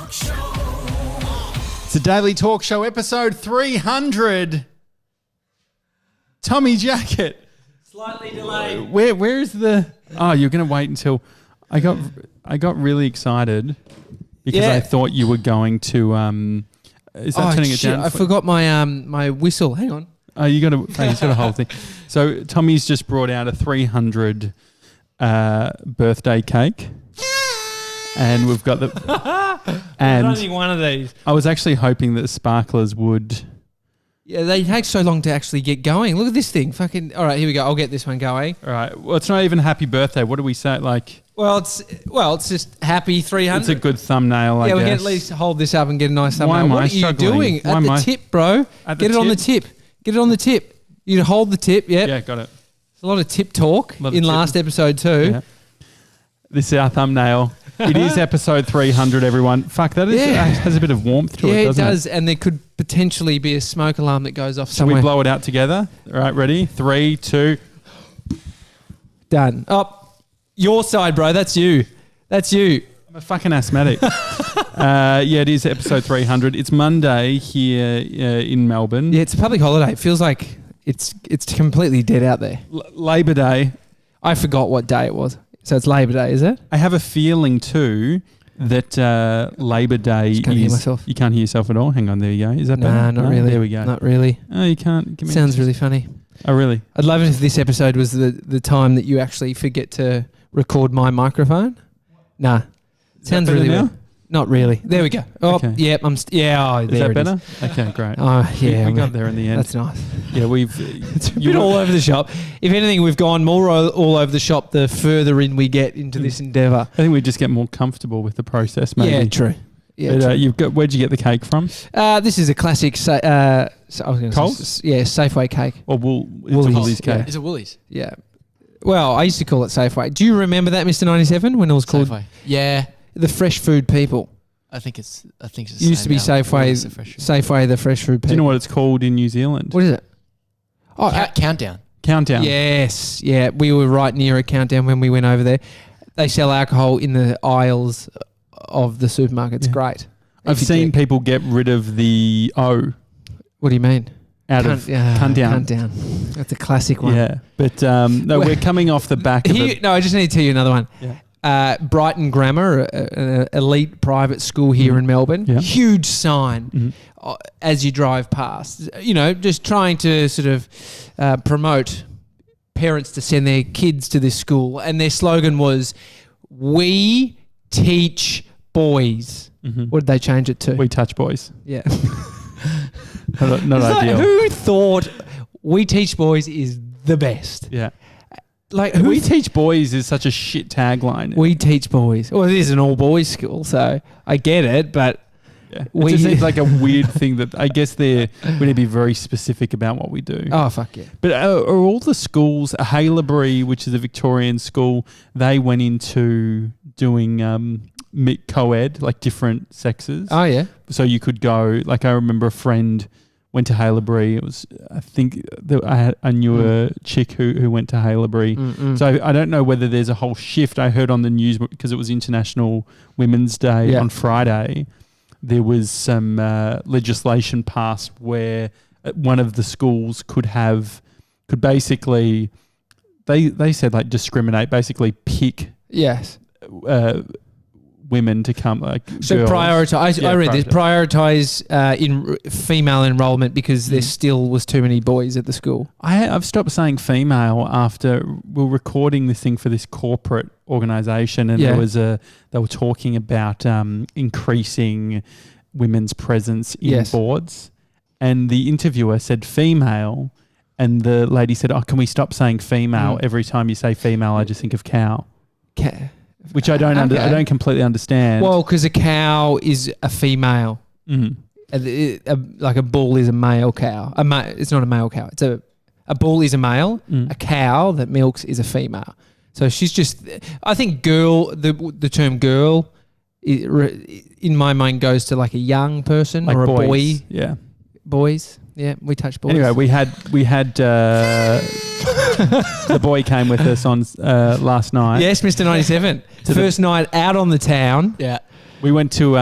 It's a Daily Talk Show, episode 300. Tommy Jackett. Slightly delayed. Where is the... Oh, you're going to wait until... I got really excited because I thought you were going to... is that turning it down? I forgot my my whistle. Hang on. Oh, you got a whole thing. So Tommy's just brought out a 300 birthday cake. And we've got the... and There's only one of these. I was actually hoping that sparklers would... Yeah, they take so long to actually get going. Look at this thing. Fucking... All right, here we go. I'll get this one going. All right. Well, it's not even happy birthday. What do we say? Like... Well, it's just happy 300. It's a good thumbnail, I guess. Yeah, we can at least hold this up and get a nice thumbnail. Why am I what are you struggling? doing? Why at am the I- tip, bro. Get it on the tip. Get it on the tip. You hold the tip, yep. Yeah, got it. There's a lot of tip talk in last episode too. Yeah. This is our thumbnail. It is episode 300, everyone. Fuck, that is, has a bit of warmth to it, doesn't it? Yeah, it does. And there could potentially be a smoke alarm that goes off somewhere. Shall we blow it out together? All right, ready? 3, 2. Done. Oh, your side, bro. That's you. That's you. I'm a fucking asthmatic. Yeah, it is episode 300. It's Monday here in Melbourne. Yeah, it's a public holiday. It feels like it's completely dead out there. Labor Day. I forgot what day it was. So it's Labor Day, is it? I have a feeling too that Labor Day is... Can't hear myself. You can't hear yourself at all? Hang on, there you go. Is that better? Nah, not really. There we go. Not really. Oh, you can't... Give me Sounds really funny. Oh, really? I'd love it if this episode was the time that you actually forget to record my microphone. Nah. Sounds really now? weird. Not really. There we go. Oh, Okay. yep. Oh, Is there that it better? is. Okay, great. Oh, yeah. We got there in the end. That's nice. Yeah, we've... It's been all over the shop. If anything, we've gone more all over the shop the further in we get into this endeavour. I think we just get more comfortable with the process, maybe. Yeah, true. Yeah, But, true. where'd you get the cake from? This is a classic Coles? Safeway cake. Or Woolies, Woolies cake? yeah. Is it Woolies? Yeah. Well, I used to call it Safeway. Do you remember that, Mr. 97, when it was called Safeway. Yeah, the Fresh Food People? I think it's. It used to be Safeway, the Fresh Food People. Do you know what it's called in New Zealand? What is it? Oh, Countdown. Countdown. yes. Yeah, we were right near a Countdown when we went over there. They sell alcohol in the aisles of the supermarket. It's great. I've seen people get rid of the O What do you mean? out of Countdown. Countdown. That's a classic one. Yeah, but no, we're coming off the back of No, I just need to tell you another one. Yeah. Brighton Grammar, an elite private school here in Melbourne. Yeah. Huge sign as you drive past. You know, just trying to sort of promote parents to send their kids to this school. And their slogan was, "We teach boys." What did they change it to? We touch boys. Yeah. Not ideal. Who thought "We teach boys" is the best? Yeah. Like We teach boys is such a shit tagline. We teach boys. Well, it is an all boys school, so I get it, but Yeah. It just seems like a weird thing that I guess we need to be very specific about what we do. oh fuck yeah. But are all the schools, Haileybury, which is a Victorian school, they went into doing co-ed, like different sexes. Oh yeah. So you could go, like I remember a friend went to Haileybury. It was, I think I knew a chick who went to Haileybury. So I don't know whether there's a whole shift. I heard on the news because it was International Women's Day on Friday. There was some legislation passed where one of the schools could basically, they said like discriminate, basically pick Yes. women to come, like So girls. prioritize. Yeah, I read this. Prioritize in female enrollment because there still was too many boys at the school. I've stopped saying female after we're recording this thing for this corporate organisation, and they were talking about increasing women's presence in boards, and the interviewer said female, and the lady said, "Oh, can we stop saying female? Every time you say female, I just think of cow." Which I don't I don't completely understand. Well, because a cow is a female. Like a bull is a male cow. It's not a male cow. It's a bull is a male. A cow that milks is a female. So she's just. I think girl. The term girl, in my mind, goes to like a young person like or a boys. boy. Yeah. Boys. Yeah, we touch boys. Anyway, we had the boy came with us on last night. Yes, Mr. 97. First night out on the town. Yeah. We went to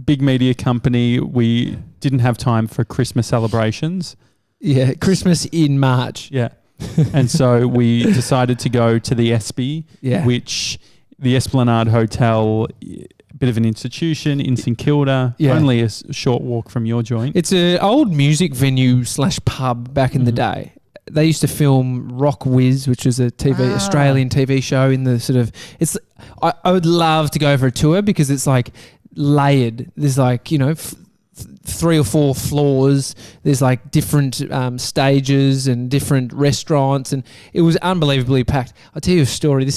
big media company. We didn't have time for Christmas celebrations. Yeah, Christmas in March. Yeah. And so we decided to go to the Espy, which the Esplanade Hotel, a bit of an institution in St Kilda, only a short walk from your joint. It's an old music venue / pub back in the day. They used to film Rock Whiz, which was a Australian TV show in the sort of... I would love to go for a tour because it's like layered. There's like, 3 or 4 floors. There's like different stages and different restaurants, and it was unbelievably packed. I'll tell you a story.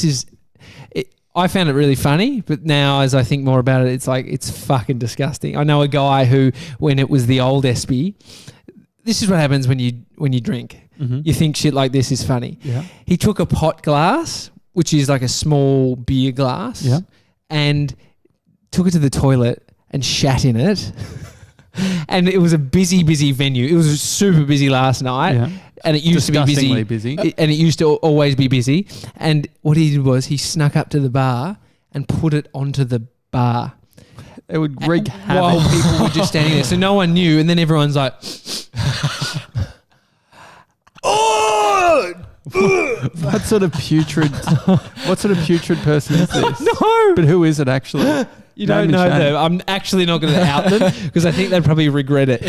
I found it really funny, but now as I think more about it, it's like it's fucking disgusting. I know a guy who, when it was the old Espy, this is what happens when you drink. Mm-hmm. You think shit like this is funny. Yeah. He took a pot glass, which is like a small beer glass, and took it to the toilet and shat in it. And it was a busy venue. It was super busy last night, and it used to be busy. And it used to always be busy. And what he did was he snuck up to the bar and put it onto the bar. It would wreak havoc while people were just standing there, so no one knew. And then everyone's like, "Oh!" What sort of putrid person is this? No, but who is it actually? You don't know them. I'm actually not going to out them because I think they'd probably regret it.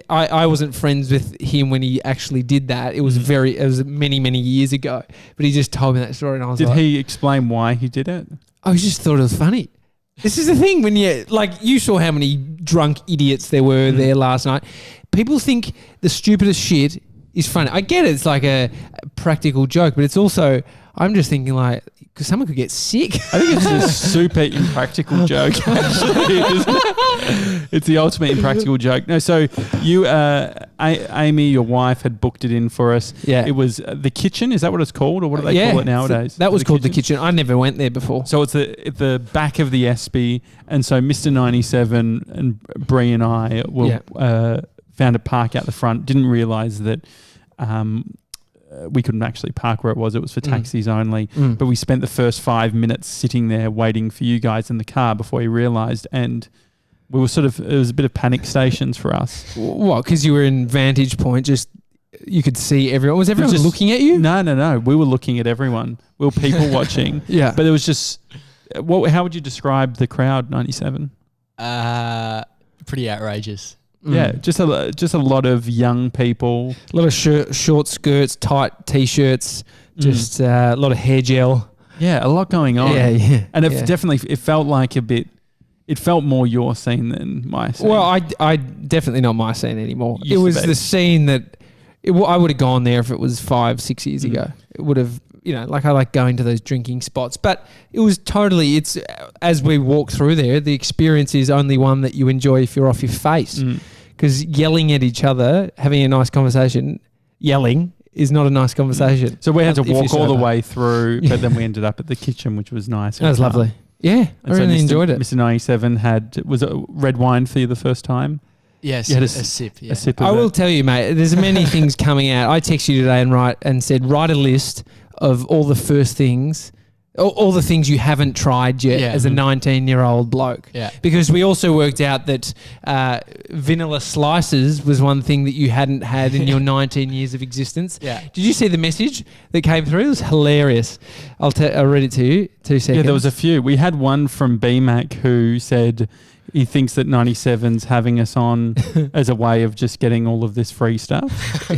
I wasn't friends with him when he actually did that. It was many years ago. But he just told me that story, and I was like, did he explain why he did it? I just thought it was funny. This is the thing when you saw how many drunk idiots there were there last night. People think the stupidest shit is funny. I get it. It's like a practical joke, but it's also, I'm just thinking like, because someone could get sick. I think it's a super impractical joke, actually. It's the ultimate impractical joke. No, so you, Amy, your wife, had booked it in for us. Yeah. It was the kitchen. Is that what it's called? Or what do they call it nowadays? That was called the kitchen. I never went there before. So it's at the back of the Espy. And so Mr. 97 and Bree and I found a park out the front. Didn't realise that... we couldn't actually park where it was. It was for taxis only. But we spent the first 5 minutes sitting there waiting for you guys in the car before we realised. And we were it was a bit of panic stations for us. What? Because you were in vantage point, just you could see everyone. Was everyone just looking at you? No. We were looking at everyone. We were people watching. Yeah. But it was just, how would you describe the crowd, 97? Pretty outrageous. Yeah, just a lot of young people. A lot of short skirts, tight T-shirts, just a lot of hair gel. Yeah, a lot going on. Yeah. And it felt like it felt more your scene than my scene. Well, I definitely not my scene anymore. It was the scene that I would have gone there if it was 5-6 years ago. It would have, like I like going to those drinking spots. But it was totally, as we walk through there, the experience is only one that you enjoy if you're off your face. Because yelling at each other, having a nice conversation, yelling is not a nice conversation. So we had to walk all the way through, but then we ended up at the kitchen, which was nice. That was lovely. Yeah, I really enjoyed it. Mr. 97 was it red wine for you the first time? Yes, you had a sip. Yeah. A sip of I will tell you, mate, there's many things coming out. I texted you today and said, write a list of all the first things, all the things you haven't tried yet as a 19-year-old bloke. Yeah. Because we also worked out that vanilla slices was one thing that you hadn't had in your 19 years of existence. Yeah. Did you see the message that came through? It was hilarious. I'll read it to you. 2 seconds. Yeah, there was a few. We had one from BMAC who said he thinks that 97's having us on as a way of just getting all of this free stuff.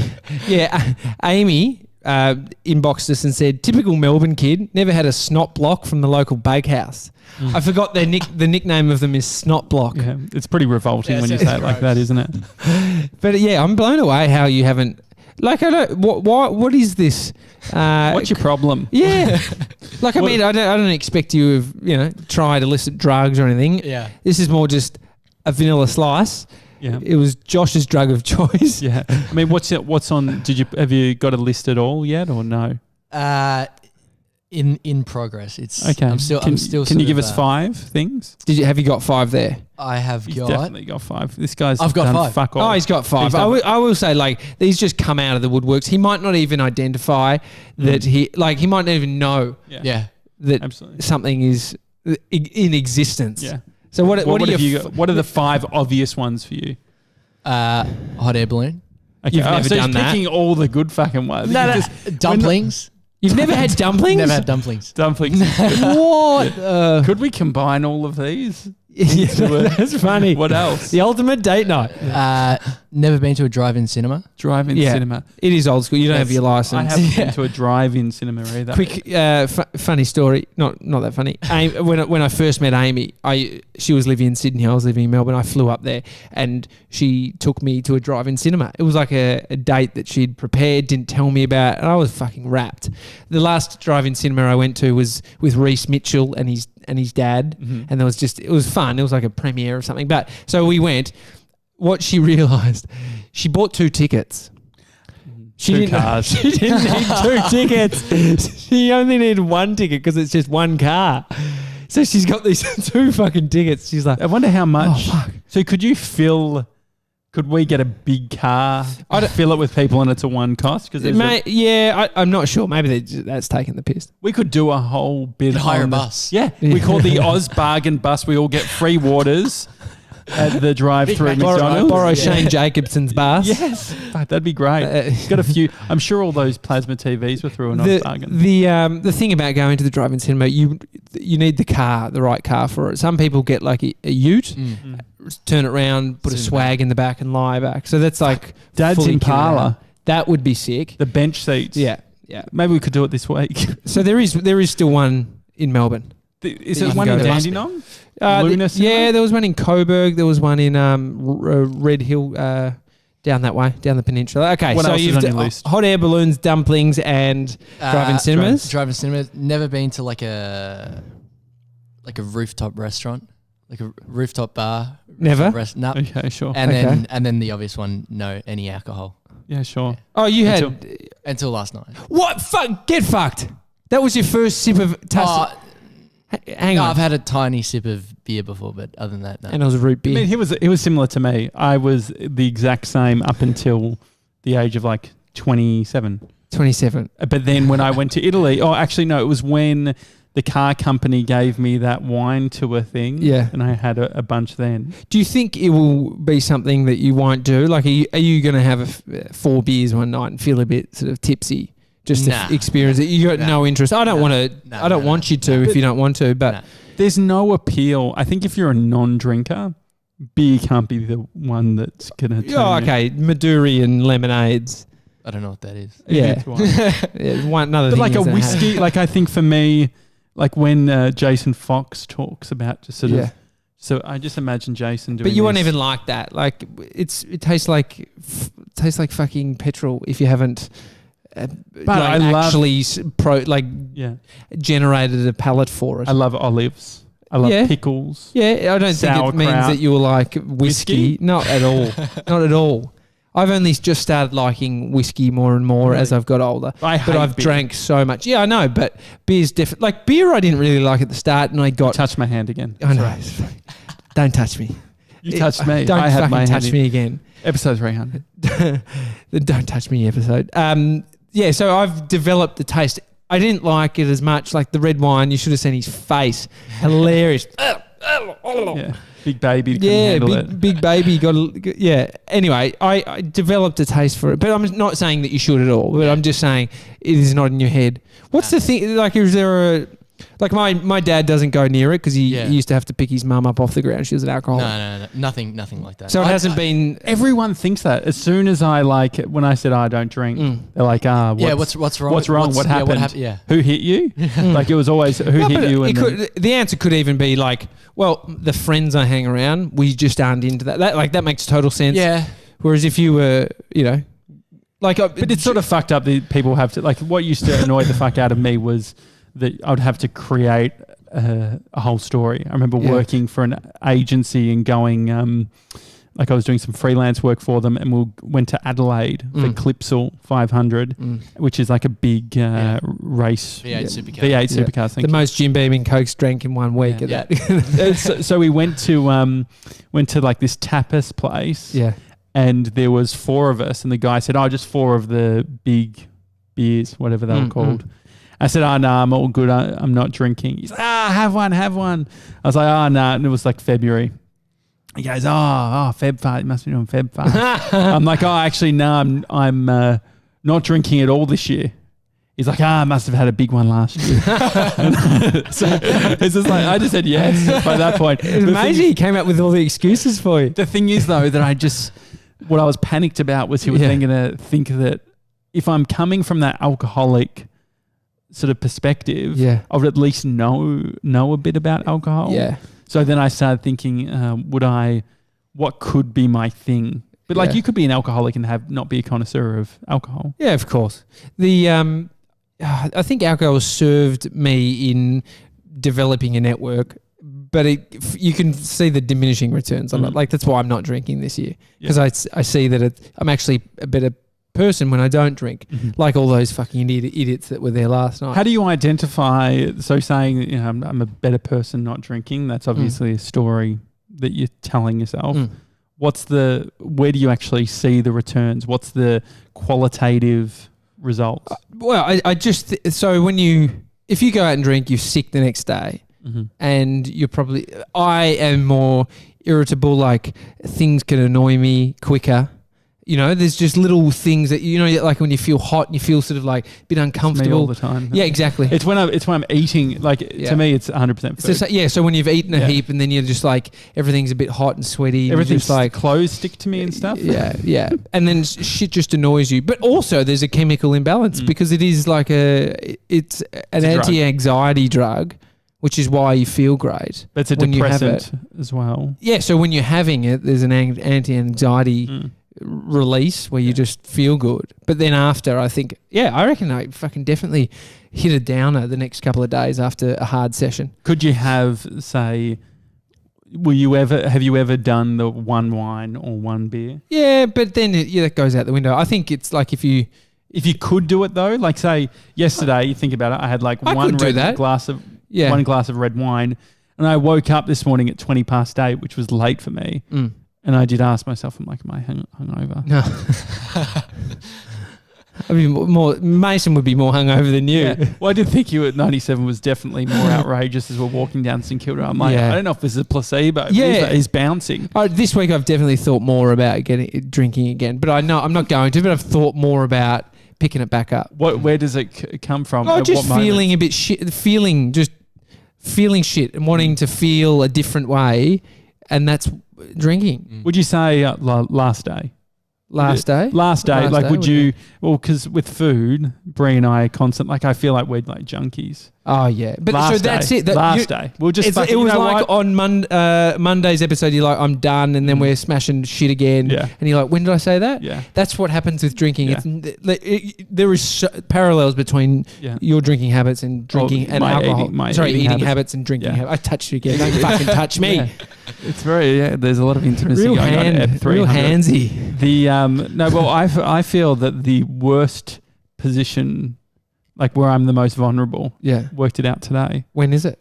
Yeah. Amy... inboxed us and said, typical Melbourne kid, never had a snot block from the local bakehouse. I forgot the nickname of them is Snot Block. Yeah, it's pretty revolting when you say it like that, isn't it? But yeah, I'm blown away how you haven't. Like, I don't. What is this? What's your problem? Yeah. Like, I mean, I don't expect you to tried illicit drugs or anything. Yeah. This is more just a vanilla slice. Yeah. It was Josh's drug of choice. Yeah. I mean, what's on? Have you got a list at all yet, or no? In progress. It's okay. I'm still. Can you give us 5 things? Have you got 5 there? I have He's definitely got 5. This guy's. I've got 5. Fuck all. Oh, he's got 5. I will say, like, these just come out of the woodworks. He might not even identify that he might not even know. Yeah. That absolutely. something is in existence. Yeah. So what are what are the 5 obvious ones for you? Hot air balloon. Okay. You've never so done he's that? picking all the good fucking ones. No, Dumplings. You've never had dumplings? Never had dumplings. Dumplings. What? Could we combine all of these? Yeah, that's funny. What else? The ultimate date night. Never been to a drive-in cinema. Drive-in cinema. It is old school. You don't have your license. I haven't been to a drive-in cinema either. Quick, funny story. Not that funny. When I first met Amy, she was living in Sydney. I was living in Melbourne. I flew up there, and she took me to a drive-in cinema. It was like a date that she'd prepared, didn't tell me about, and I was fucking wrapped. The last drive-in cinema I went to was with Reece Mitchell and his dad, and it was fun. It was like a premiere or something. But so we went. What she realised, she bought 2 tickets. She didn't need 2 tickets. She only needed 1 ticket because it's just 1 car. So she's got these 2 fucking tickets. She's like, I wonder how much. Oh, fuck. So could we get a big car, fill it with people, and it's a one cost? Because I'm not sure. Maybe that's taking the piss. We could do a whole bit. Hire a bus. Yeah, we call the Oz Bargain Bus. We all get free waters at the drive-through McDonald's. Borrow Shane Jacobson's bus. Yes, that'd be great. He's got a few. I'm sure all those plasma TVs were through an Oz Bargain. The thing about going to the drive-in cinema, you need the right car for it. Some people get like a ute. Turn it around, put a swag in the back and lie back. So that's like Dad's Impala. That would be sick. The bench seats. Yeah. Maybe we could do it this week. So there is still one in Melbourne. Is there one in Dandenong? There was one in Coburg. There was one in Red Hill, down that way, down the peninsula. Okay, what so else is on your list? Hot air balloons, dumplings, and drive-in cinemas. Drive-in cinemas. Never been to like a rooftop restaurant. Like a rooftop bar. Never? No. Okay, sure. And then the obvious one, no, any alcohol. Yeah, sure. Oh, you had... Until last night. What? Get fucked. That was your first sip of... Hang on. I've had a tiny sip of beer before, but other than that, no. And it was root beer. I mean, he was similar to me. I was the exact same up until the age of like 27. 27. But then when I went to Italy... Oh, actually, no. It was when... the car company gave me that wine tour thing. Yeah. And I had a bunch then. Do you think it will be something that you won't do? Like, are you going to have 4 beers one night and feel a bit sort of tipsy just to experience it? You got no interest. I don't want to. I don't want you to if you don't want to. But there's no appeal. I think if you're a non-drinker, beer can't be the one that's going to. Oh, okay. Maduri and lemonades. I don't know what that is. Yeah. Another thing. But like a whiskey. Like I think for me. Like when Jason Fox talks about just sort of, so I just imagine Jason doing. But you this. won't even like that. Like it tastes like fucking petrol if you haven't. But I actually generated a palate for it. I love olives. I love pickles. Yeah, I don't think it means that you will like whiskey. Not at all. Not at all. I've only just started liking whiskey more and more as I've got older. I've drank so much. Yeah, I know, but beer's different. Like beer I didn't really like at the start and I got... Touch my hand again. I know. Don't touch me. You touched me. Don't I had fucking my touch hand me again. Episode 300. The don't touch me episode. So I've developed the taste. I didn't like it as much. Like the red wine, you should have seen his face. Hilarious. Yeah. Big baby. Big baby. Anyway, I developed a taste for it, but I'm not saying that you should at all. But I'm just saying it is not in your head. What's the thing? Like, is there a like my dad doesn't go near it because he used to have to pick his mum up off the ground. She was an alcoholic. No, nothing like that. So it hasn't been. Everyone thinks that as soon as when I said I don't drink, they're like, what's wrong? What's wrong? What happened? Who hit you? Like it was always who hit you. The answer could even be like, well, the friends I hang around, we just aren't into that. That makes total sense. Yeah. Whereas if you were, but it's sort of fucked up that people have to what used to annoy the fuck out of me was that I would have to create a whole story. I remember working for an agency and going, I was doing some freelance work for them, and we went to Adelaide for Clipsal 500, which is like a big race. V8 supercar. V8 supercars. The most Jim Beam and Cokes drank in 1 week. So we went to like this tapas place. Yeah. And there was 4 of us, and the guy said, just 4 of the big beers, whatever they were called. I said, "Oh no, I'm all good. I'm not drinking." He's like, "Have one." I was like, "Oh no," and it was like February. He goes, "Oh, Feb fast. You must be doing Feb fast." I'm like, "Oh, actually, no, I'm not drinking at all this year." He's like, I must have had a big one last year. So it's just like, I just said yes by that point. It's amazing he came up with all the excuses for you. The thing is, though, that what I was panicked about was he was then going to think that if I'm coming from that alcoholic sort of perspective, I would at least know a bit about alcohol. Yeah. So then I started thinking, what could be my thing? But like you could be an alcoholic and not be a connoisseur of alcohol. Yeah, of course. I think alcohol served me in developing a network, but you can see the diminishing returns on it. Like that's why I'm not drinking this year, because I see that I'm actually a better person when I don't drink, like all those fucking idiots that were there last night. How do you identify, so saying I'm a better person not drinking, that's obviously a story that you're telling yourself. Where do you actually see the returns? What's the qualitative results? Well, if you go out and drink, you're sick the next day, and I am more irritable, like things can annoy me quicker. You know, there's just little things that, like when you feel hot and you feel sort of like a bit uncomfortable. It's me all the time. Yeah, exactly. It's when I'm eating, to me it's 100% food. So when you've eaten a heap and then you're just like, everything's a bit hot and sweaty. Everything's just like clothes stick to me and stuff. Yeah. And then shit just annoys you. But also there's a chemical imbalance because it is like it's an anti-anxiety drug, which is why you feel great. But it's a depressant as well. Yeah, so when you're having it, there's an anti-anxiety release where you just feel good. But then after, I reckon I fucking definitely hit a downer the next couple of days after a hard session. Could you have, say, have you ever done the one wine or one beer? Yeah, but then that goes out the window. I think it's like if you could do it though, like say yesterday, you think about it, I had like one glass of red wine, and I woke up this morning at 8:20, which was late for me. And I did ask myself, am I hungover? No. I mean, Mason would be more hungover than you. Yeah. Well, I did think you at 97 was definitely more outrageous as we're walking down St Kilda. I'm like, I don't know if this is a placebo. Yeah. He's bouncing. This week I've definitely thought more about drinking again. But I know I'm not going to, but I've thought more about picking it back up. Where does it come from? Just feeling a bit shit, feeling shit and wanting to feel a different way. And that's drinking. Would you say last day? Last day? Would you? Well, because with food, Bree and I are constant. Like, I feel like we're like junkies. Oh yeah, but that's it. Last day, we'll just. It was like on Monday's episode. You're like, I'm done, and then we're smashing shit again. Yeah. And you're like, when did I say that? Yeah. That's what happens with drinking. Yeah. There is parallels between your drinking habits and drinking and alcohol. Eating habits and drinking habits. I touched you again. Don't fucking touch me. Yeah. It's very. There's a lot of intimacy going on at 300. Real handsy. I feel that the worst position, like where I'm the most vulnerable, worked it out today. When is it?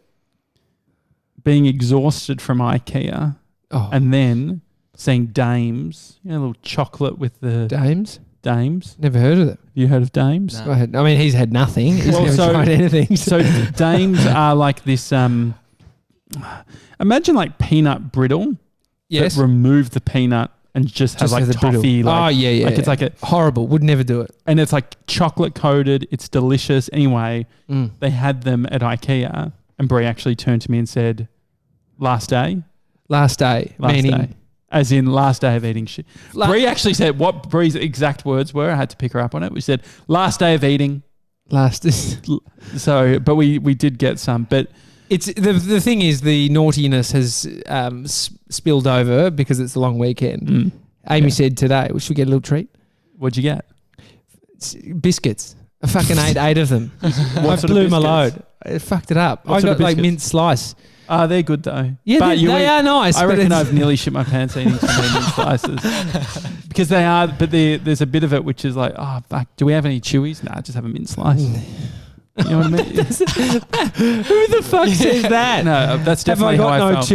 Being exhausted from IKEA and then seeing Dames, a little chocolate with the... Dames. Never heard of them. Have you heard of Dames? No. I mean, he's had nothing. He's never tried anything. So Dames are like this... imagine like peanut brittle. Yes. But remove the peanut and just have like toffee. Like, it's like a horrible. Would never do it. And it's like chocolate coated. It's delicious. Anyway, they had them at IKEA, and Brie actually turned to me and said, "Last day." Meaning, as in last day of eating shit. Brie actually said what Brie's exact words were. I had to pick her up on it. We said last day of eating. So, but we did get some, but. It's the thing is the naughtiness has spilled over because it's a long weekend. Amy said today we should get a little treat. What'd you get? Biscuits. I fucking ate 8 of them. I blew my load. I fucked it up. I got like mint slice. They're good though. Yeah, but they are nice. I reckon I've nearly shit my pants eating some mint slices because they are. But there's a bit of it which is like, fuck. Do we have any chewies? Nah, just have a mint slice. You know what I mean? Who the fuck says that? No, that's definitely how I felt.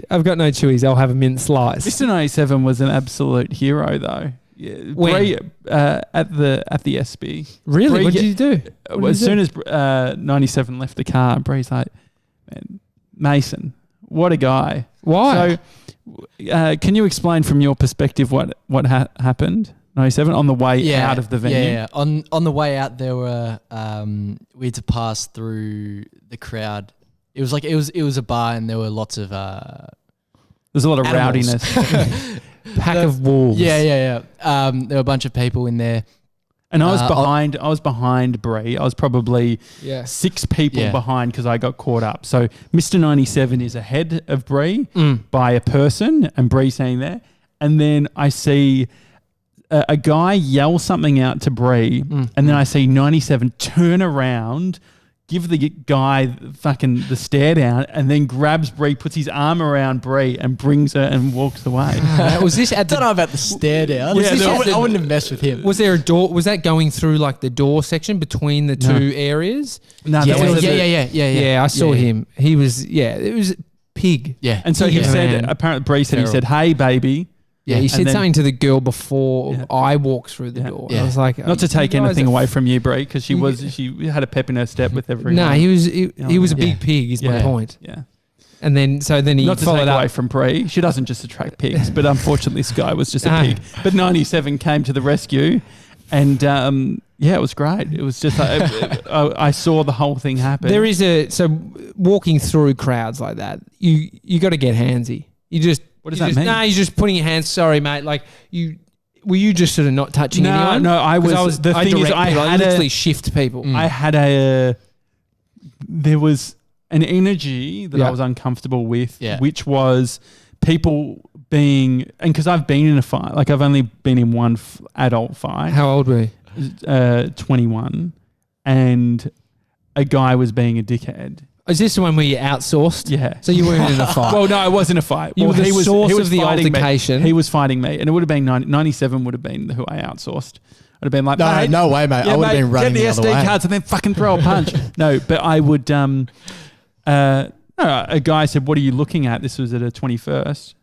I've got no chewies. I'll have a mint slice. Mr. 97 was an absolute hero, though. Yeah, When? Brie, at the Espy. Really? Brie What did you do? As soon as 97 left the car, Bree's like, man, Mason, what a guy. Why? So, can you explain from your perspective what happened? 97 on the way out of the venue. Yeah. On the way out, there were we had to pass through the crowd. It was a bar, and there were lots of there's a lot of animals. rowdiness. Pack of wolves. Yeah. There were a bunch of people in there. And I was behind Bree. I was probably 6 people behind because I got caught up. So Mr. 97 is ahead of Bree by a person, and Bree's standing there. And then I see a guy yell something out to Bree, and then I see 97 turn around, give the guy fucking the stare down, and then grabs Bree, puts his arm around Bree, and brings her and walks away. Was this I don't know about the stare down. I wouldn't have messed with him. Was there a door? Was that going through like the door section between the two areas? No, Yeah, I saw him. He was, it was pig. Yeah. And so he said, apparently Bree said, he said, "Hey, baby." Yeah, he said something to the girl before I walked through the door. Yeah. I was like, not to take anything away from you, Bree, because she had a pep in her step with everyone. No, he was a big pig. Is my point. Yeah. And then he not to followed take up. away from Bree. She doesn't just attract pigs, but unfortunately, this guy was just a pig. But 97 came to the rescue, and it was great. It was just I saw the whole thing happen. There is walking through crowds like that, you got to get handsy. What does that mean? No, you're just putting your hands. Sorry, mate. Like were you just sort of not touching anyone? No, I was. The thing is, I literally shift people. I had there was an energy that I was uncomfortable with, which was people being, and because I've been in a fight, like I've only been in one adult fight. How old were you? 21, and a guy was being a dickhead. Is this the one where you outsourced? Yeah. So you weren't in a fight? Well, no, I wasn't in a fight. You were the source of the altercation. altercation. He was fighting me, and it would have been 97 would have been who I outsourced. I'd have been like, no way, mate. I would have been running get the SD cards and then fucking throw a punch. No, but I would. A guy said, "What are you looking at?" This was at a 21st.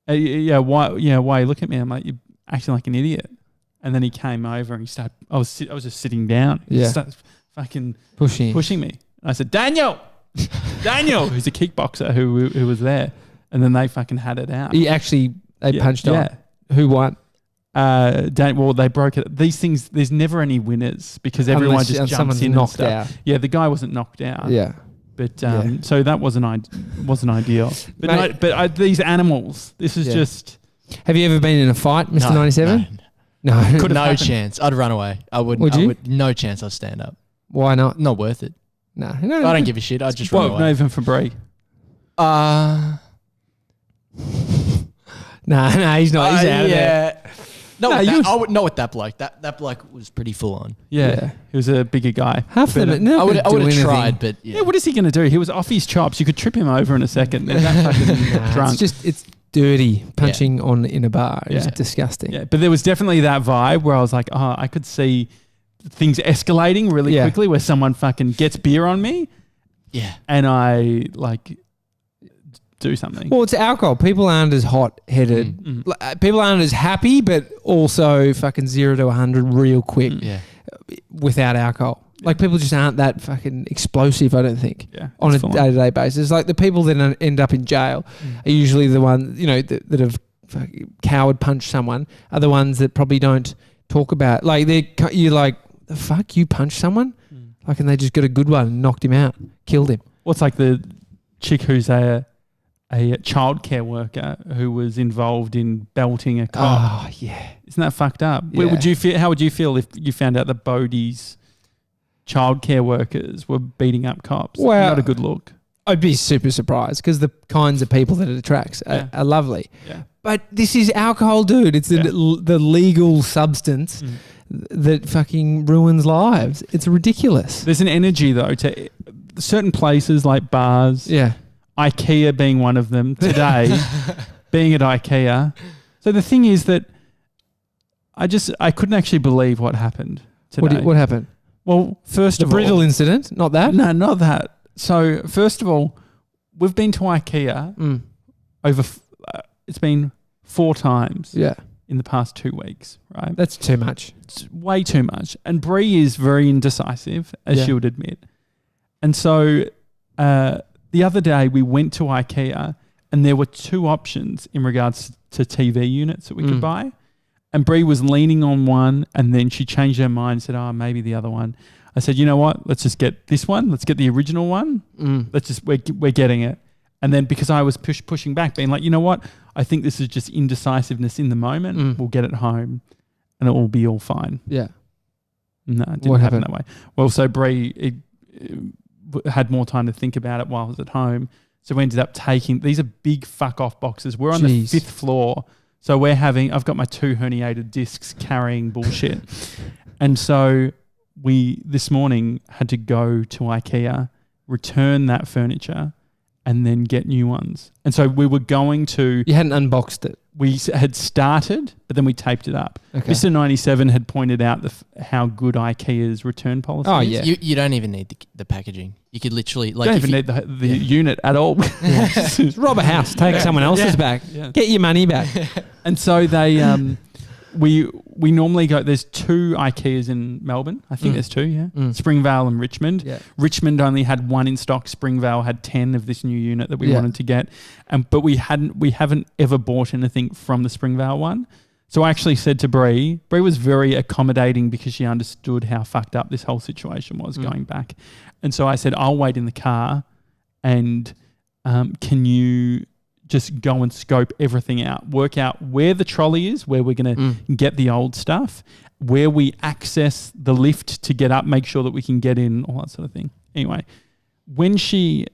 Why are you looking at me? I'm like, you're acting like an idiot. And then he came over and he started. I was just sitting down. He started fucking pushing me. I said, Daniel, who's a kickboxer who was there. And then they fucking had it out. They punched on. Who won? They broke it. These things, there's never any winners because everyone just jumps in and stuff. Out. Yeah, the guy wasn't knocked out. Yeah. But so that wasn't ideal. But these animals, this is just. Have you ever been in a fight, Mr. 97? No. No chance. I'd run away. I wouldn't. Would you? No chance I'd stand up. Why not? Not worth it. No. I don't give a shit. I'd just run away. Not even for Bree. No, he's not. He's out of there. Not with that bloke. That bloke was pretty full on. Yeah. He was a bigger guy. Half of them. I would have tried, but yeah. What is he going to do? He was off his chops. You could trip him over in a second. They're that fucking drunk. It's dirty punching in a bar. It's disgusting. Yeah, but there was definitely that vibe where I was like, I could see things escalating really quickly where someone fucking gets beer on me. Yeah. And I do something. Well, it's alcohol. People aren't as hot-headed. People aren't as happy, but also fucking 0 to 100 real quick without alcohol. Like people just aren't that fucking explosive, I don't think, on a day-to-day basis. Like the people that end up in jail are usually the ones, that have coward punched someone are the ones that probably don't talk about. Like you're like, the fuck, you punched someone? Like, and they just got a good one and knocked him out, killed him. What's like the chick who's a childcare worker who was involved in belting a cop? Oh, yeah. Isn't that fucked up? Yeah. How would you feel if you found out that Bodie's childcare workers were beating up cops? Well, not a good look. I'd be super surprised because the kinds of people that it attracts are lovely. Yeah. But this is alcohol, dude. It's the legal substance that fucking ruins lives. It's ridiculous. There's an energy, though, to certain places like bars. Yeah. IKEA being one of them today, being at IKEA. So the thing is that I couldn't actually believe what happened today. What happened? Well, first of all... The Brittle incident? Not that? No, not that. So first of all, we've been to IKEA over... it's been 4 times. Yeah. in the past 2 weeks, right? That's too much. It's way too much. And Bree is very indecisive, as she would admit. And so the other day we went to IKEA and there were 2 options in regards to TV units that we could buy. And Bree was leaning on one and then she changed her mind and said, oh, maybe the other one. I said, you know what? Let's just get this one. Let's get the original one. We're getting it. And then because I was pushing back, being like, you know what? I think this is just indecisiveness in the moment. We'll get it home and it will be all fine. Yeah. No, it didn't happen that way. Well, so Bree had more time to think about it while I was at home. So we ended up taking, these are big fuck off boxes. We're on the 5th floor. So I've got my 2 herniated discs carrying bullshit. And so we this morning had to go to IKEA, return that furniture, and then get new ones. And so we were going to... You hadn't unboxed it? We had started, but then we taped it up. Okay. Mr. 97 had pointed out how good IKEA's return policy is. Yeah. You don't even need the packaging. You could literally... You don't even need the unit at all. Just rob a house, take someone else's back, get your money back. And so they... We normally go... There's 2 IKEAs in Melbourne. I think there's 2, Springvale and Richmond. Yeah. Richmond only had 1 in stock. Springvale had 10 of this new unit that we wanted to get. But we haven't ever bought anything from the Springvale one. So I actually said to Bree was very accommodating because she understood how fucked up this whole situation was going back. And so I said, I'll wait in the car and can you just go and scope everything out, work out where the trolley is, where we're going to get the old stuff, where we access the lift to get up, make sure that we can get in, all that sort of thing. Anyway, when she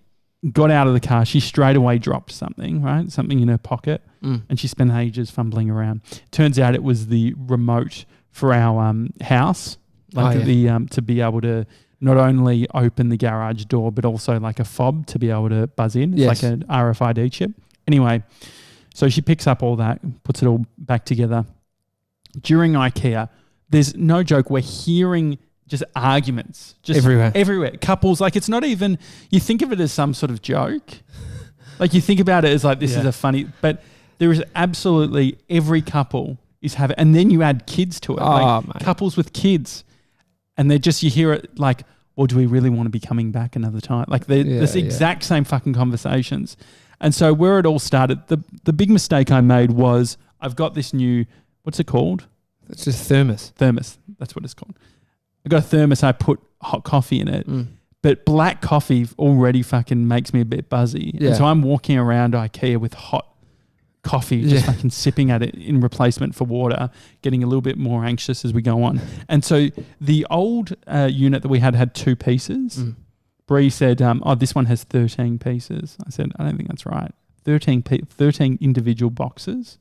got out of the car, she straight away dropped something, right? Something in her pocket, and she spent ages fumbling around. Turns out it was the remote for our house, to be able to not only open the garage door, but also like a fob to be able to buzz in. It's like an RFID chip. Anyway, so she picks up all that, puts it all back together. During IKEA, there's no joke, we're hearing just arguments. Just everywhere. Couples, like it's not even, you think of it as some sort of joke. Like you think about it as like this is a funny, but there is absolutely every couple is having, and then you add kids to it. Couples with kids. And they're just, you hear it like, well, do we really want to be coming back another time? Like this exact same fucking conversations. And so where it all started, the big mistake I made was I've got this new, what's it called? It's just thermos. Thermos, that's what it's called. I got a thermos, I put hot coffee in it, but black coffee already fucking makes me a bit buzzy. Yeah. And so I'm walking around IKEA with hot coffee, just fucking sipping at it in replacement for water, getting a little bit more anxious as we go on. And so the old unit that we had 2 pieces. Bree said, this one has 13 pieces. I said, I don't think that's right. 13 individual boxes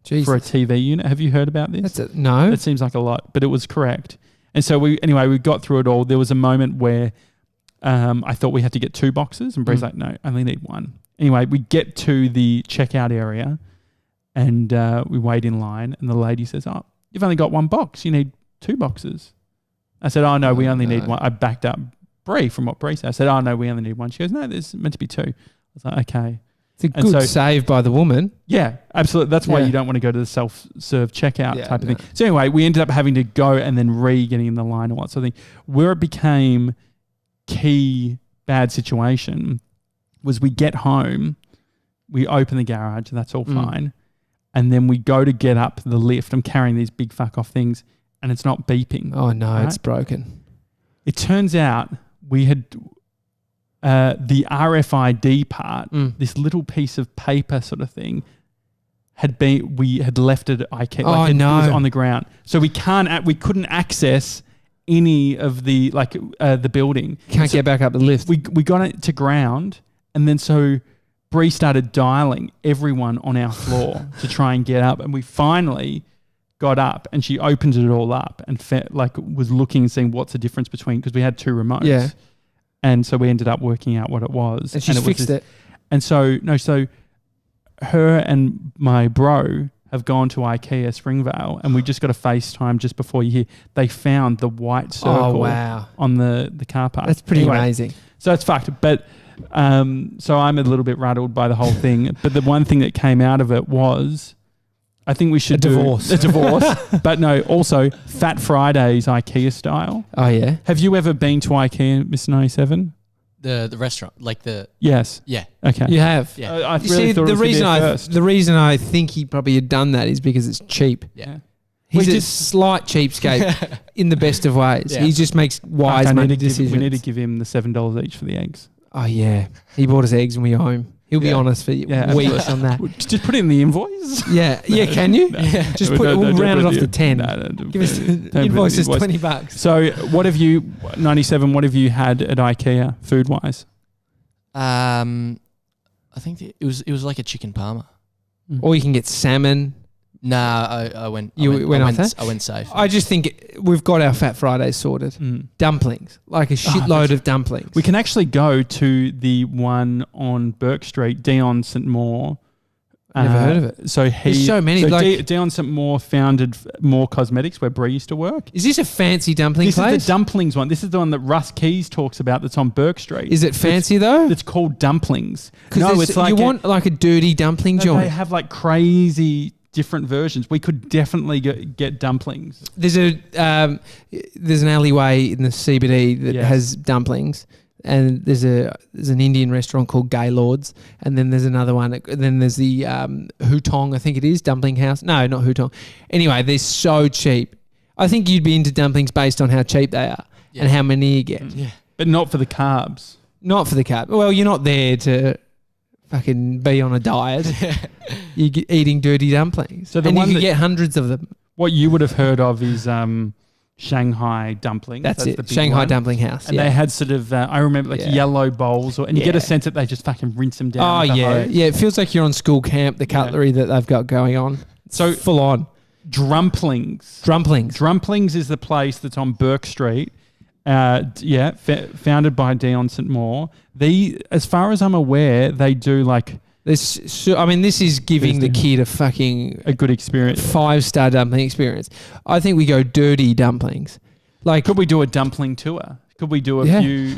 for a TV unit. Have you heard about this? No. It seems like a lot, but it was correct. And so we got through it all. There was a moment where I thought we had to get 2 boxes and Bree's like, no, I only need 1. Anyway, we get to the checkout area and we wait in line and the lady says, oh, you've only got 1 box. You need 2 boxes. I said, oh, no, we only need 1. I backed up Bree from what Bree said. I said, oh, no, we only need 1. She goes, no, there's meant to be 2. I was like, okay. It's a good save by the woman. Yeah, absolutely. That's why you don't want to go to the self-serve checkout type of thing. So anyway, we ended up having to go and then getting in the line and what sort of thing. Where it became key bad situation was we get home, we open the garage, that's all fine. And then we go to get up the lift. I'm carrying these big fuck off things and it's not beeping. Oh, no, it's broken. It turns out we had the RFID part, this little piece of paper sort of thing, we had left it at IKEA. It was on the ground. So we couldn't access any of the the building. Can't get back up the lift. We got it to ground and then so Bree started dialing everyone on our floor to try and get up and we finally got up and she opened it all up and was looking and seeing what's the difference between, because we had 2 remotes. Yeah. And so we ended up working out what it was. And she fixed it. And so her and my bro have gone to IKEA Springvale and we just got a FaceTime just before you hear. They found the white circle on the car park. That's pretty amazing. So it's fucked. But so I'm a little bit rattled by the whole thing. But the one thing that came out of it was I think we should do a divorce. But no, also Fat Fridays IKEA style. Oh, yeah. Have you ever been to IKEA, Mr. 97? The restaurant, like the... Yes. Yeah. Okay. You have? Yeah. I really thought the reason I think he probably had done that is because it's cheap. Yeah. He's a slight cheapskate in the best of ways. Yeah. He just makes wise money decisions. We need to give him the $7 each for the eggs. Oh, yeah. He bought us eggs when we owe him. He'll be honest for weeks on that. Just put it in the invoice. Yeah. Yeah, can you? Just we'll round it off to 10. Give us invoice is $20. So what have you, 97, what have you had at IKEA food-wise? I think it was like a chicken parma. Or you can get salmon. Nah, I went safe. I just think we've got our Fat Fridays sorted. Dumplings, like a shitload of dumplings. We can actually go to the one on Burke Street, Dion St. Maur. Never heard of it. There's so many. So Dion St. Maur founded More Cosmetics, where Bree used to work. Is this a fancy dumpling place? This is the dumplings one. This is the one that Russ Keys talks about that's on Burke Street. Is it fancy though? It's called dumplings. No, it's like... You want like a dirty dumpling joint? They have like crazy... different versions. We could definitely get dumplings. There's an alleyway in the CBD that has dumplings, and there's an Indian restaurant called Gaylord's, and then there's another one. Then there's the Hutong, I think it is, dumpling house. No, not Hutong. Anyway, they're so cheap. I think you'd be into dumplings based on how cheap they are and how many you get. Yeah, but not for the carbs. Not for the carb. Well, you're not there to fucking be on a diet. You're eating dirty dumplings. So you can get hundreds of them. What you would have heard of is Shanghai dumplings. That's it. Shanghai dumpling house. And they had sort of, I remember yellow bowls, and you get a sense that they just fucking rinse them down. Oh, yeah. Yeah, it feels like you're on school camp, the cutlery that they've got going on. So full on. Drumplings. Drumplings is the place that's on Burke Street. Founded by Dion St. Maur. As far as I'm aware, they do like this. I mean, this is giving the kid a good experience, 5-star dumpling experience. I think we go dirty dumplings. Like, could we do a dumpling tour? Could we do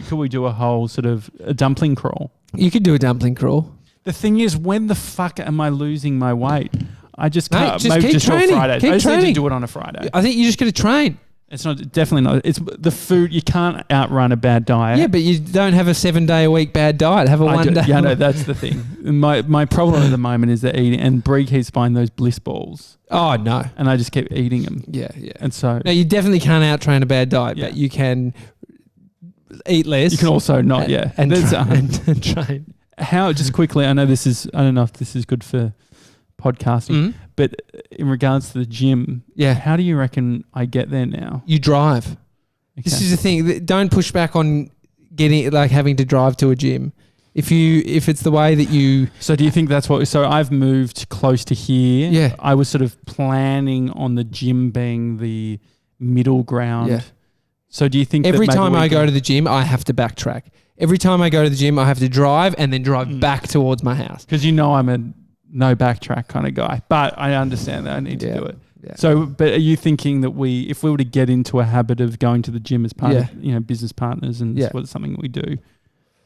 Could we do a whole sort of a dumpling crawl? You could do a dumpling crawl. The thing is, when the fuck am I losing my weight? I just can't. Just keep training. I just need to do it on a Friday. I think you just got to train. It's definitely not. It's the food. You can't outrun a bad diet. Yeah, but you don't have a 7-day-a-week bad diet. Have a 1 day. Yeah, no, that's the thing. My problem at the moment is that eating, and Brie keeps buying those bliss balls. Oh, no. And I just keep eating them. Yeah. And so... No, you definitely can't out-train a bad diet, but you can eat less. You can also not, and train. How, just quickly, I know this is... I don't know if this is good for podcasting, but in regards to the gym, how do you reckon I get there now? You drive. Okay. This is the thing. Don't push back on having to drive to a gym. If it's the way that you... So do you think that's what... So I've moved close to here. Yeah. I was sort of planning on the gym being the middle ground. Yeah. So do you think every time I go to the gym, I have to backtrack. Every time I go to the gym, I have to drive and then drive back towards my house. Because I'm a no backtrack kind of guy. But I understand that I need to do it. Yeah. So, but are you thinking that if we were to get into a habit of going to the gym as part of business partners and it's something that we do,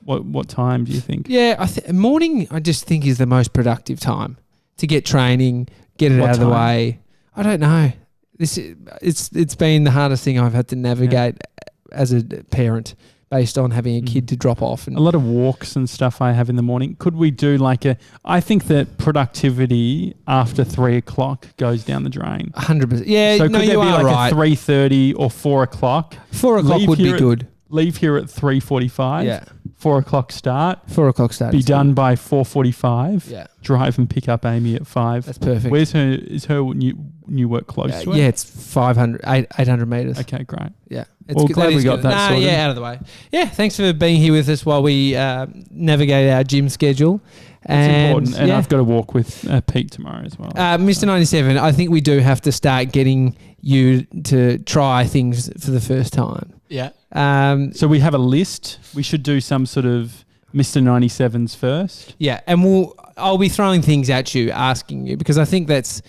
what time do you think? Yeah, morning I just think is the most productive time to get training, get it out of the way. I don't know. It's been the hardest thing I've had to navigate as a parent, based on having a kid to drop off. And a lot of walks and stuff I have in the morning. Could we do I think that productivity after 3 o'clock goes down the drain. 100%. Yeah, so could there be right. a 3:30 or 4 o'clock? 4 o'clock would be good. Leave here at 3:45. Yeah. 4 o'clock start. 4 o'clock start. Be done by 4:45. Yeah. Drive and pick up Amy at 5. That's perfect. Is her new work close to it? Yeah, it's 800 metres. Okay, great. Yeah. Glad we got that sorted. Yeah, out of the way. Yeah, thanks for being here with us while we navigate our gym schedule. It's important. And I've got to walk with Pete tomorrow as well. Mr. 97, I think we do have to start getting you to try things for the first time. Yeah. So we have a list. We should do some sort of Mr. 97's first. Yeah, and I'll be throwing things at you, asking you, because I think that's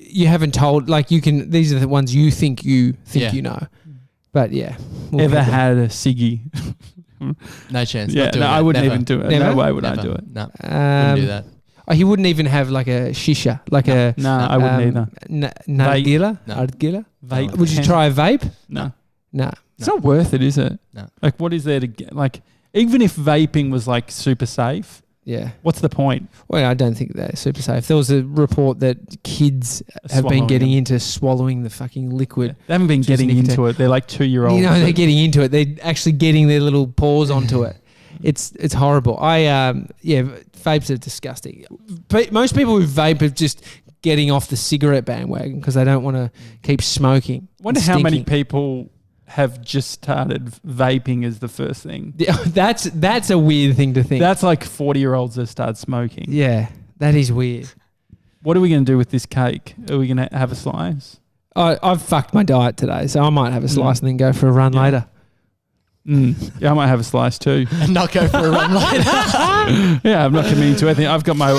you haven't told, these are the ones you think you know. But Ever had a ciggy? No chance. Yeah, I wouldn't even do it. Never? No way would I do it. No, wouldn't do that. Oh, he wouldn't even have like a shisha, like a... No, I wouldn't either. Nargila? No. Nargila? Vape. Would you try a vape? No. No. It's not worth it, is it? No. Like, what is there to get? Like, even if vaping was like super safe, Yeah. what's the point? Well, I don't think they're super safe. There was a report that kids have been Swallowing getting them. into swallowing the fucking liquid. They haven't been Which is getting nicotine. into it. They're like 2-year-olds. You know, they're getting into it. They're actually getting their little paws onto it. It's horrible. Vapes are disgusting. Most people who vape are just getting off the cigarette bandwagon because they don't want to keep smoking. I wonder and how many stinking. people have just started vaping as the first thing. Yeah, that's a weird thing to think. That's like 40-year-olds that start smoking. Yeah, that is weird. What are we going to do with this cake? Are we going to have a slice? I've fucked my diet today, so I might have a slice and then go for a run later. Yeah, I might have a slice too. And not go for a run later. Yeah, I'm not committing to anything. I've got my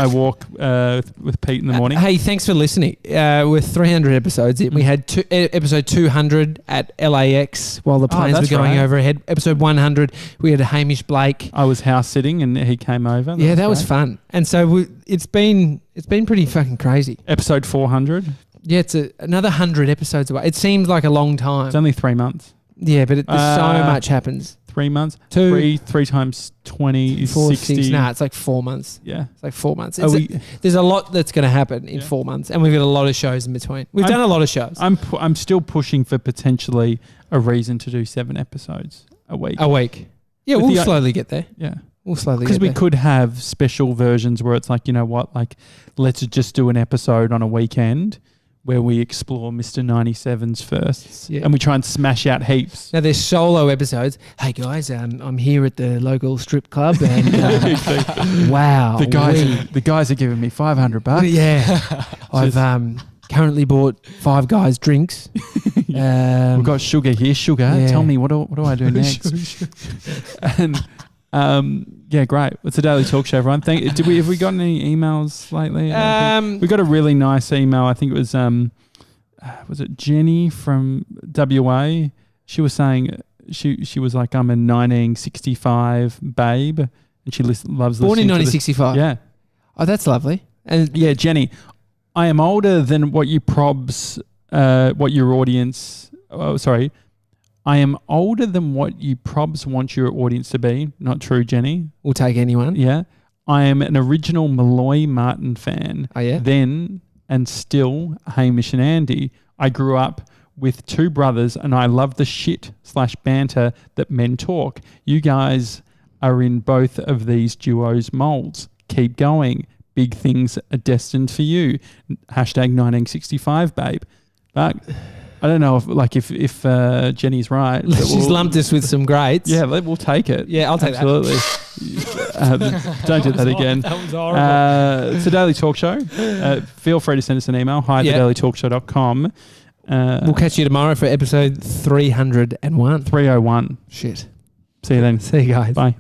walk with Pete in the morning. Hey, thanks for listening. We're 300 episodes in. We had episode 200 at LAX while the planes were that's going right. overhead. Episode 100, we had Hamish Blake. I was house sitting and he came over. That was great. fun. And so it's been pretty fucking crazy. Episode 400. Yeah, it's another 100 episodes away. It seems like a long time. It's only 3 months. Yeah, but there's so much happens. 3 months. Two. Three times 20 is 4, 60. 6. Nah, it's like 4 months. Yeah. It's like 4 months. Are we- There's a lot that's going to happen in 4 months, and we've got a lot of shows in between. We've done a lot of shows. I'm still pushing for potentially a reason to do 7 episodes a week. A week. Yeah, With we'll the- slowly get there. Yeah. We'll slowly get Because we there. could have special versions where it's like, you know what, like let's just do an episode on a weekend where we explore Mr. 97's first. Yeah. And we try and smash out heaps. Now there's solo episodes. Hey guys, I'm here at the local strip club, and wow, The guys are giving me $500. Yeah, I've currently bought 5 guys drinks. We've got sugar here. Sugar. Yeah. Tell me what do I do next? And yeah, great. It's a daily talk show, everyone. Have we gotten any emails lately? We got a really nice email. I think it was it Jenny from WA? She was saying she was like, I'm a 1965 babe, and she loves Born in listening to 1965. Yeah. Oh, that's lovely. And Yeah, Jenny, I am older than what your audience. Oh, sorry. I am older than what you probs want your audience to be. Not true, Jenny. we'll take anyone. Yeah. I am an original Malloy Martin fan. Oh yeah. Then and still Hamish and Andy. I grew up with 2 brothers and I love the shit/banter that men talk. You guys are in both of these duos molds. Keep going. Big things are destined for you. #1965 babe. But I don't know if Jenny's right. but She's lumped us with some greats. Yeah, we'll take it. Yeah, I'll take that. Absolutely. Don't do that again. That was horrible. It's a daily talk show. Feel free to send us an email. hi@thedailytalkshow.com. We'll catch you tomorrow for episode 301. 301. Shit. See you then. See you guys. Bye.